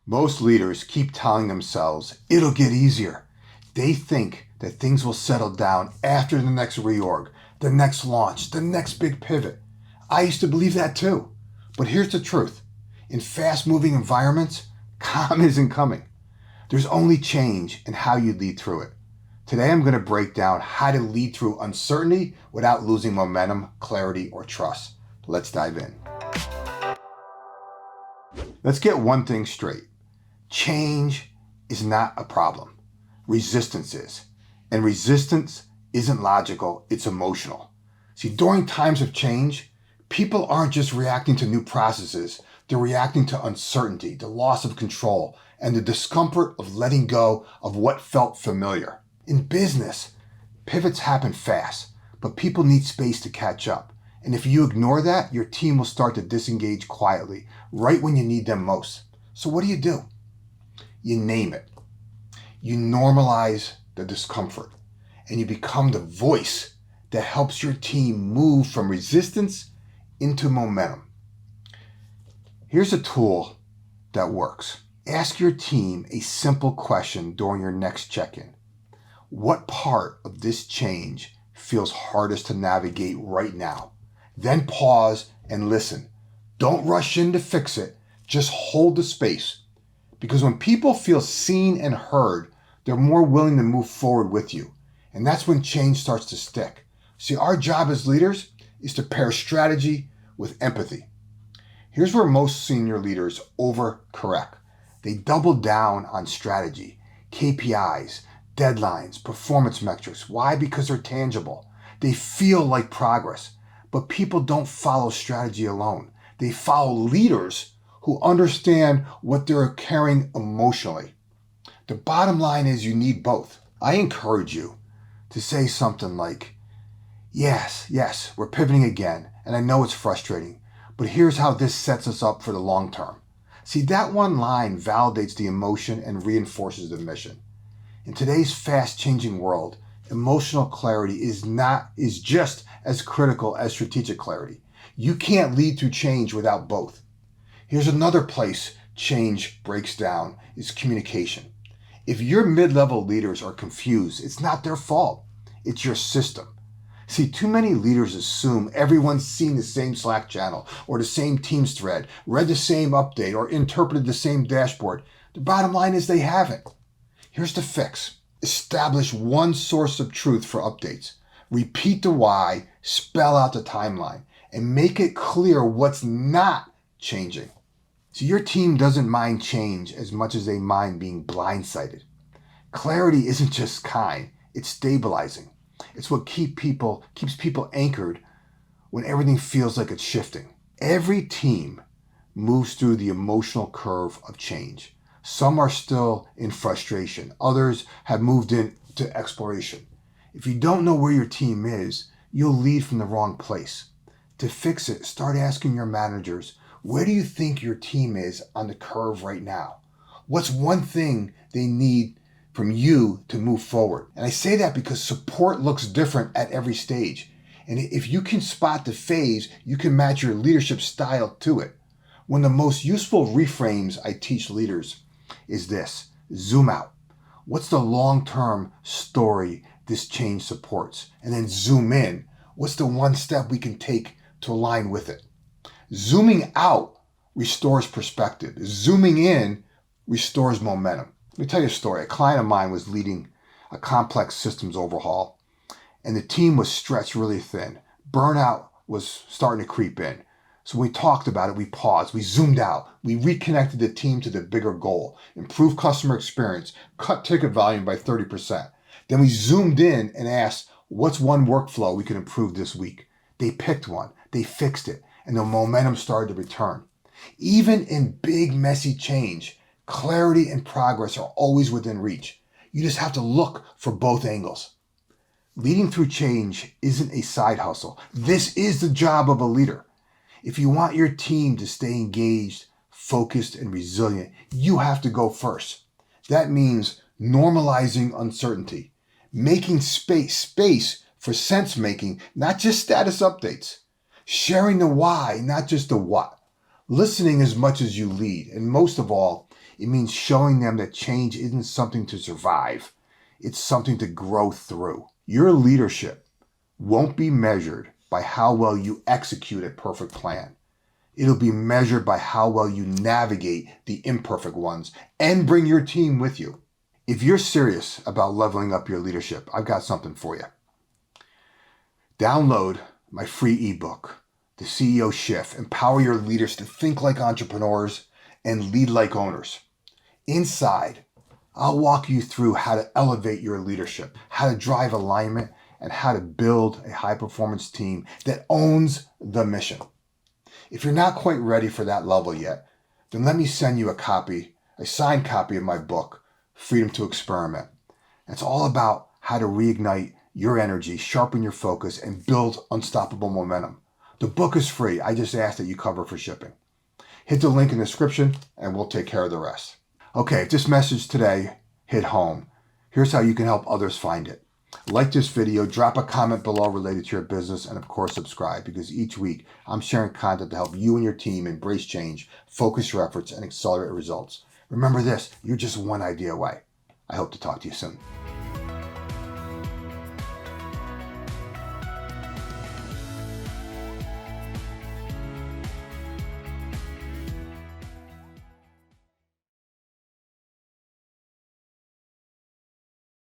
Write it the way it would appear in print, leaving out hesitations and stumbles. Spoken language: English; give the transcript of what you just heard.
Most leaders keep telling themselves it'll get easier. They think that things will settle down after the next reorg, the next launch, the next big pivot. I used to believe that too. But here's the truth. In fast-moving environments, calm isn't coming. There's only change in how you lead through it. Today I'm going to break down how to lead through uncertainty without losing momentum, clarity, or trust. Let's dive in. Let's get one thing straight. Change is not a problem. Resistance is. And resistance isn't logical, it's emotional. See, during times of change, people aren't just reacting to new processes, they're reacting to uncertainty, the loss of control, and the discomfort of letting go of what felt familiar. In business, pivots happen fast, but people need space to catch up. And if you ignore that, your team will start to disengage quietly, right when you need them most. So what do? You name it. You normalize the discomfort, and you become the voice that helps your team move from resistance into momentum. Here's a tool that works. Ask your team a simple question during your next check-in. What part of this change feels hardest to navigate right now? Then pause and listen. Don't rush in to fix it. Just hold the space. Because when people feel seen and heard, they're more willing to move forward with you. And that's when change starts to stick. See, our job as leaders is to pair strategy with empathy. Here's where most senior leaders overcorrect. They double down on strategy, KPIs, deadlines, performance metrics. Why? Because they're tangible. They feel like progress. But people don't follow strategy alone. They follow leaders who understand what they're carrying emotionally. The bottom line is you need both. I encourage you to say something like, yes, we're pivoting again, and I know it's frustrating, but here's how this sets us up for the long term. See, that one line validates the emotion and reinforces the mission. In today's fast-changing world, emotional clarity is just as critical as strategic clarity. You can't lead through change without both. Here's another place change breaks down is communication. If your mid-level leaders are confused, it's not their fault. It's your system. See, too many leaders assume everyone's seen the same Slack channel or the same Teams thread, read the same update, or interpreted the same dashboard. The bottom line is they haven't. Here's the fix. Establish one source of truth for updates. Repeat the why, spell out the timeline, and make it clear what's not changing. So your team doesn't mind change as much as they mind being blindsided. Clarity isn't just kind, it's stabilizing. It's what keeps people anchored when everything feels like it's shifting. Every team moves through the emotional curve of change. Some are still in frustration. Others have moved into exploration. If you don't know where your team is, you'll lead from the wrong place. To fix it, start asking your managers, where do you think your team is on the curve right now? What's one thing they need from you to move forward? And I say that because support looks different at every stage. And if you can spot the phase, you can match your leadership style to it. One of the most useful reframes I teach leaders is this: zoom out. What's the long-term story this change supports? And then zoom in. What's the one step we can take to align with it? Zooming out restores perspective. Zooming in restores momentum. Let me tell you a story. A client of mine was leading a complex systems overhaul, and the team was stretched really thin. Burnout was starting to creep in. So we talked about it, we paused, we zoomed out, we reconnected the team to the bigger goal, improve customer experience, cut ticket volume by 30%. Then we zoomed in and asked, what's one workflow we could improve this week? They picked one, they fixed it, and the momentum started to return. Even in big, messy change, clarity and progress are always within reach. You just have to look for both angles. Leading through change isn't a side hustle. This is the job of a leader. If you want your team to stay engaged, focused, and resilient, you have to go first. That means normalizing uncertainty, making space for sense making, not just status updates, sharing the why, not just the what, listening as much as you lead, and most of all, It means showing them that change isn't something to survive. It's something to grow through. Your leadership won't be measured by how well you execute a perfect plan. It'll be measured by how well you navigate the imperfect ones and bring your team with you. If you're serious about leveling up your leadership, I've got something for you. Download my free ebook, The CEO Shift. Empower your leaders to think like entrepreneurs and lead like owners. Inside, I'll walk you through how to elevate your leadership, how to drive alignment, and how to build a high-performance team that owns the mission. If you're not quite ready for that level yet, then let me send you a signed copy of my book, Freedom to Experiment. It's all about how to reignite your energy, sharpen your focus, and build unstoppable momentum. The book is free. I just ask that you cover for shipping. Hit the link in the description and we'll take care of the rest. Okay, if this message today hit home, here's how you can help others find it. Like this video, drop a comment below related to your business, and of course subscribe, because each week I'm sharing content to help you and your team embrace change, focus your efforts, and accelerate results. Remember this, you're just one idea away. I hope to talk to you soon.